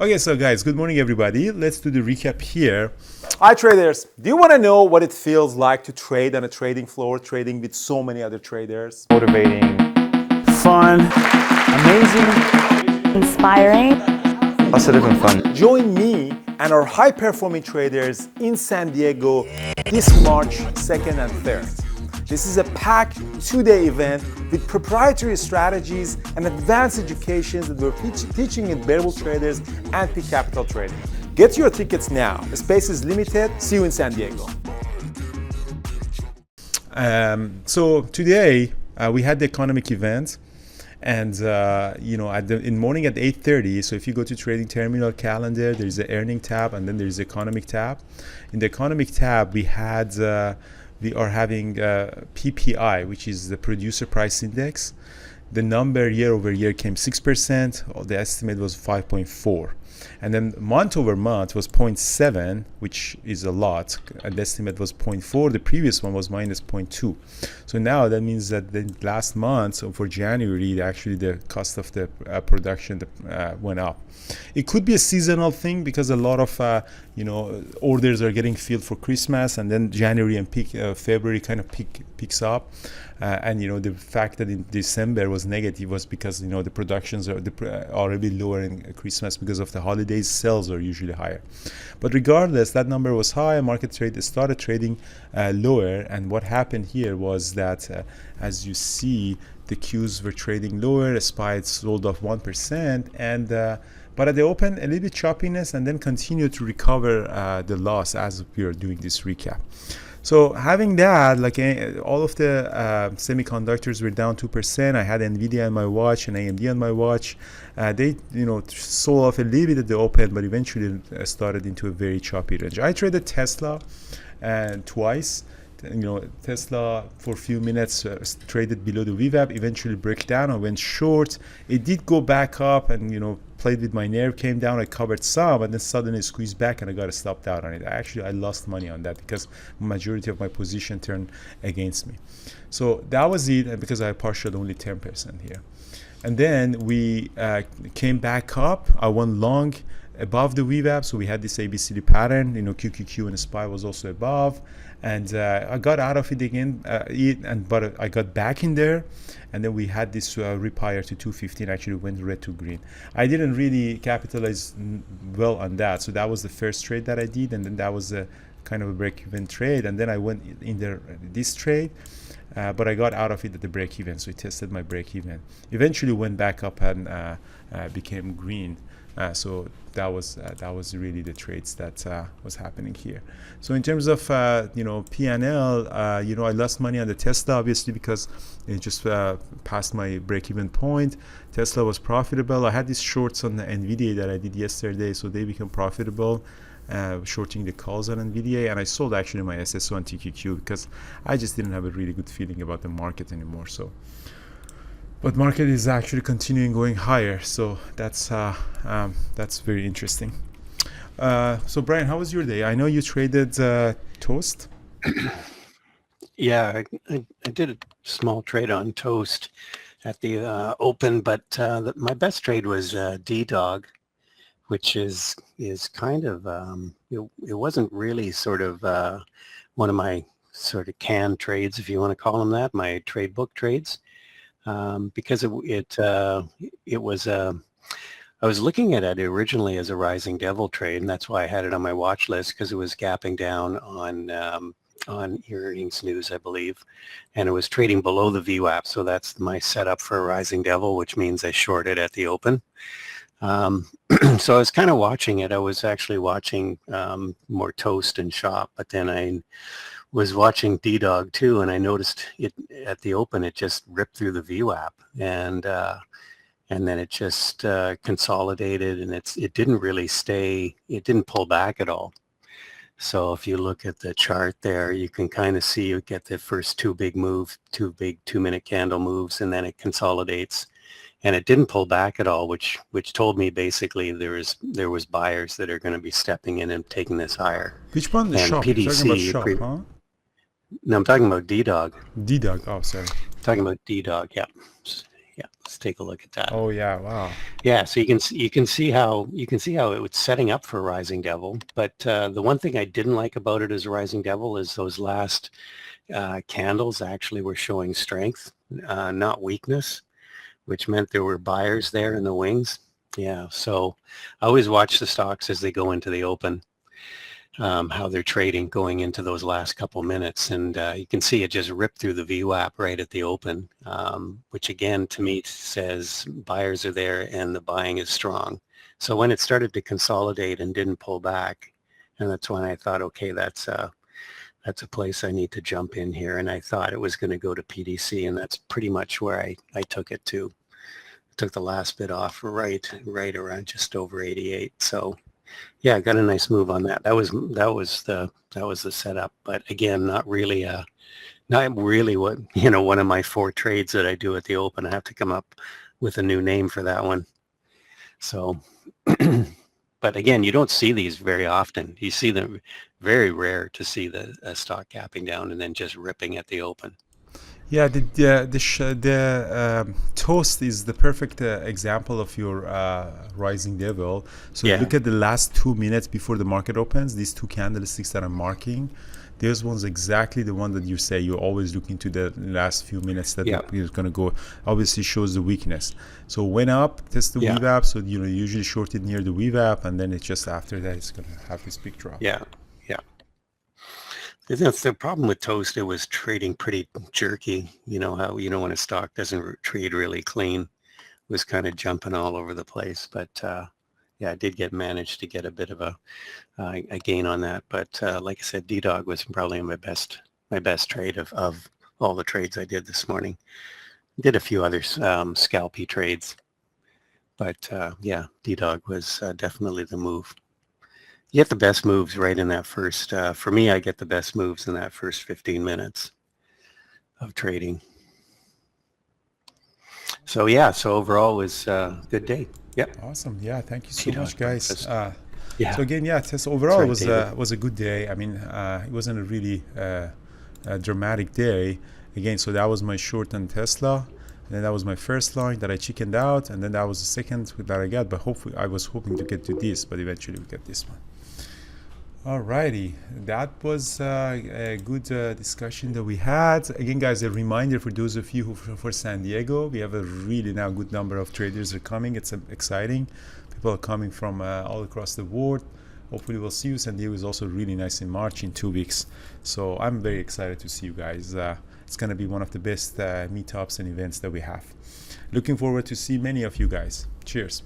Okay, so guys, good morning, everybody. Let's do the recap here. Hi traders, do you want to know what it feels like to trade on a trading floor, trading with so many other traders? Motivating, fun, amazing, inspiring, positive and fun. Join me and our high-performing traders in San Diego this March 2nd and 3rd. This is a packed two-day event with proprietary strategies and advanced educations that we're teaching in Bearable Traders and Peak Capital Trading. Get your tickets now. The space is limited. See you in San Diego. So today we had the economic event, and in morning at 8:30. So if you go to Trading Terminal calendar, there is an earning tab, and then there is the economic tab. In the economic tab, we are having PPI, which is the Producer Price Index. The number year over year came 6%. The estimate was 5.4. And then month over month was 0.7, which is a lot. And the estimate was 0.4. The previous one was minus 0.2. So now that means that the last month, so for January, actually the cost of the production went up. It could be a seasonal thing because a lot of orders are getting filled for Christmas, and then January and February kind of picks up. And the fact that in December was negative was because the productions are already lower in Christmas because of the holidays. Sales are usually higher, but regardless, that number was high. Market started trading lower, and what happened here was that as you see, the Qs were trading lower. SPY sold off 1%, and but at the open, a little bit choppiness, and then continued to recover the loss as we are doing this recap. So having that, all of the semiconductors were down 2%. I had NVIDIA on my watch and AMD on my watch. They sold off a little bit at the open, but eventually started into a very choppy range. I traded Tesla twice. Tesla for a few minutes traded below the VWAP, eventually broke down. I went short. It did go back up and played with my nerve, came down. I covered some, and then suddenly squeezed back, and I got stopped out on it. I lost money on that because majority of my position turned against me. So that was it, and because I partialed only 10% here. And then we came back up. I went long above the VWAP, so we had this ABCD pattern. QQQ and SPY was also above, and I got out of it again. But I got back in there, and then we had this rip higher to 215. Actually went red to green. I didn't really capitalize well on that, so that was the first trade that I did, and then that was a kind of a break-even trade. And then I went in there this trade. But I got out of it at the break-even, so it tested my break-even. Eventually went back up and became green. So that was really the trades that was happening here. So in terms of P&L, I lost money on the Tesla, obviously, because it just passed my break-even point. Tesla was profitable. I had these shorts on the NVIDIA that I did yesterday, so they became profitable. Shorting the calls on NVIDIA, and I sold actually my SSO and TQQ because I just didn't have a really good feeling about the market anymore. So, but market is actually continuing going higher, so that's very interesting. So Brian, how was your day? I know you traded Toast. Yeah, I did a small trade on Toast at the open, but my best trade was D-Dog, which is kind of, it wasn't really sort of one of my sort of canned trades, if you want to call them that, my trade book trades, because it was, I was looking at it originally as a Rising Devil trade, and that's why I had it on my watch list, because it was gapping down on earnings news, I believe, and it was trading below the VWAP, so that's my setup for a Rising Devil, which means I shorted at the open. So I was kind of watching it. I was actually watching more Toast and Shop, but then I was watching D-Dog too, and I noticed it at the open. It just ripped through the VWAP, and then it just consolidated, and it didn't really stay. It didn't pull back at all. So if you look at the chart there, you can kind of see you get the first two big 2-minute candle moves, and then it consolidates. And it didn't pull back at all, which told me basically there was buyers that are going to be stepping in and taking this higher. Which one? The Shop. PDC, you're talking about Shop, huh? No, I'm talking about D-Dog. D-Dog. Oh, sorry. Talking about D-Dog, yeah. Yeah, let's take a look at that. Oh yeah, wow. Yeah, so you can see how it was setting up for Rising Devil. But the one thing I didn't like about it as Rising Devil is those last candles actually were showing strength, not weakness, which meant there were buyers there in the wings. Yeah, so I always watch the stocks as they go into the open, how they're trading going into those last couple minutes. And you can see it just ripped through the VWAP right at the open, which again, to me, says buyers are there and the buying is strong. So when it started to consolidate and didn't pull back, and that's when I thought, okay, that's a place I need to jump in here. And I thought it was going to go to PDC, and that's pretty much where I took it to. Took the last bit off right around just over 88. So yeah, I got a nice move on that. That was the setup, but again, not really what, one of my 4 trades that I do at the open. I have to come up with a new name for that one. So, but again, you don't see these very often. You see them very rare to see the stock capping down and then just ripping at the open. Yeah, the toast is the perfect example of your Rising Devil. So Yeah. look at the last 2 minutes before the market opens. These 2 candlesticks that I'm marking, those ones exactly the one that you say you're always looking to the last few minutes that Yeah. is going to go. Obviously shows the weakness. So went up, test the Yeah. VWAP. So usually shorted near the VWAP, and then it's just after that it's going to have this big drop. Yeah. That's the problem with toast. It was trading pretty jerky. How when a stock doesn't trade really clean, it was kind of jumping all over the place. But yeah, I did manage to get a bit of a gain on that. But like I said, D-Dog was probably my best trade of all the trades I did this morning. Did a few other scalpy trades, but yeah, D-Dog was definitely the move. You get the best moves right in that first, for me, I get the best moves in that first 15 minutes of trading. So yeah, so overall it was a good day. Yep. Awesome. Yeah, thank you so D-Dog much, guys. Yeah. So again, yeah, Tesla overall David. was a good day. I mean, it wasn't a really dramatic day. Again, so that was my short on Tesla. And then that was my first long that I chickened out, and then that was the second that I got. But hopefully, I was hoping to get to this, but eventually we get this one. Alrighty, that was a good discussion that we had. Again, guys, a reminder for those of you who for San Diego, we have a really now good number of traders are coming. It's exciting. People are coming from all across the world. Hopefully we'll see you. San Diego is also really nice in March in 2 weeks. So I'm very excited to see you guys. It's going to be one of the best meetups and events that we have. Looking forward to see many of you guys. Cheers.